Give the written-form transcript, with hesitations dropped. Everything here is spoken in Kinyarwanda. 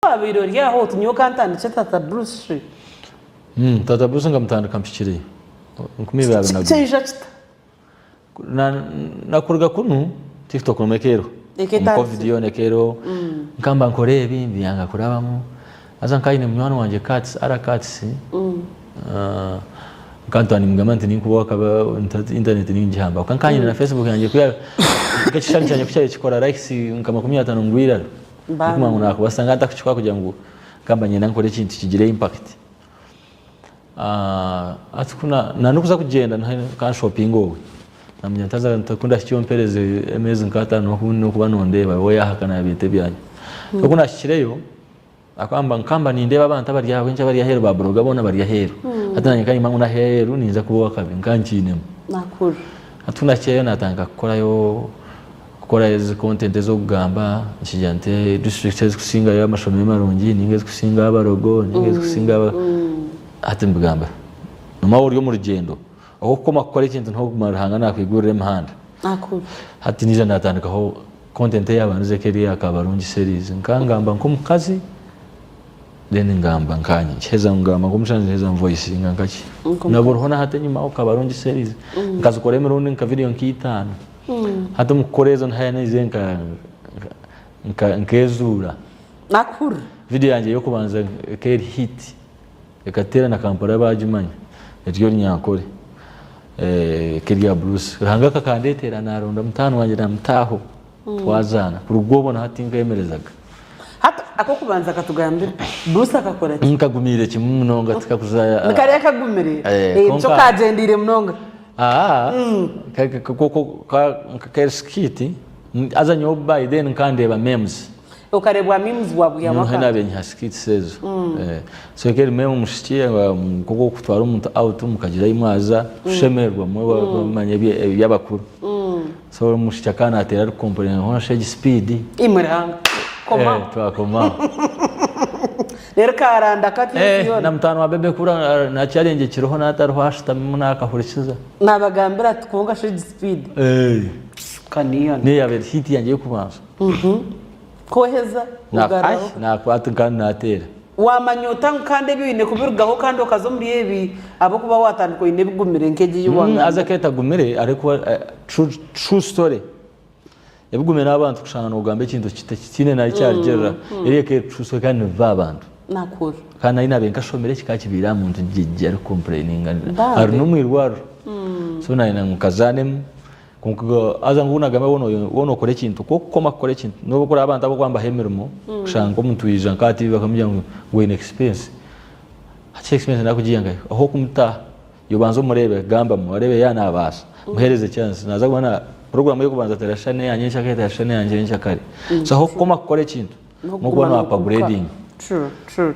Birori yaho tunyoka ntanditse Tata Bruce. Tata Bruce ngamutandika mpishiriye. Nkumibe abana. Cyeja kita. Nakurga kunu TikTok nomekero. Mu video nekero. Nkamba nkore ibindi yanga kurabamo. Aza nkayine mwana wanje Cats ara Cats. Kantani mgamanti ninkuboka internet ninjihamba. Kankanyine na Facebook yanje kuya gachishani cyane kucyaye chikora likes nkama 50 ngwira. Kuma munako basanga atakuchukwa kugira ngo kambanye nankore ikintu kigire impact. Atukuna nanukuza kugenda ka shopping wowe. Namenya ntaza ntakunda cyo mpereze emezi nkata no kuba nondeba wowe hakana yabite byanye. Tukuna shikireyo akamba nkamba nindeba abantu bari yawe nje bari yahero babroga bona bari yahero. Atanye kandi mangu na hero ninza kubo kabe nkankinemo. Nakuru. Atuna cyeyo natanga korayo kora izi content zo kugamba nkijante districts kusinga ya mashome marungi ningeze kusinga abarogo ningeze kusinga ati mbugamba numa uri mu rugendo aho koma kora ikintu nko kumarahanga nakwigurire mahanda nakuru hati niza natandikaho content y'abantu zekeri akabarungi series nkangamba nko mukazi then ngamba nkanye cheza ngamba ngumshanje heza voice ngankaki naborhona hata nyuma ukabarungi series nkazukore merundi nka video nkitana hata mukorezo ntayane zenka nkezura nakuru video yanje yo kubanza keri hit ekatera na Kampala bajimanya iryo nyakore keri ya Bruce ranga kakandetera naronda mutano wanje na mutaho twazana kurugobona hati ngemerezaga hata ako kubanza katugambira Bruce akakora iki nkagumire kimunonga tikakuzaya nakari akagumire cyo kagendire munonga skiti aza nyoba then nkandeba memes ukarebwa memes wabuya maka hana benya skiti sezo so keri meme mushikiye kuko kutwara umuntu out mukagira imwaza ushemerwa mwe manye yabakuru so mushikya kana atera ari component hona shege speed imuranga koma twakoma rero karanda kati yo na mutano wa bebe kura na challenge kiroho nataruho hashita munaka hurikiza nabagambira tukonga shege speed kaniya ne yabe hit yanjye kubanza koheza ugaraho na kwatungana natera wamanyota nkande bibine kubirugaho kandi okazo muri yebi abo kuba watandiko ine bigumire nkeje y'uwanga aza keta gumire ariko true story yabigumire n'abantu kushanga no gambe kintu kitine na cyari gerera ereke true story kandi vabantu nakuru kana ina benka shomere kikakibira muntu gigera complaining ari no mwirwaro so na ina nkazane kunko aza nguna game wono kore kintu ko koma kore kintu no gukora abantu abo kwamba hemermo kushanga umuntu yija nkati bakamujya ngo in expense hache expense nakujiyanga aho kumta yobanzo murebe gamba murebe yana abasa muhereze chance naza kubona program yo kubanza terashane yanyesha kete terashane yanje nshakari so aho koma kore kintu no kubona upgrading true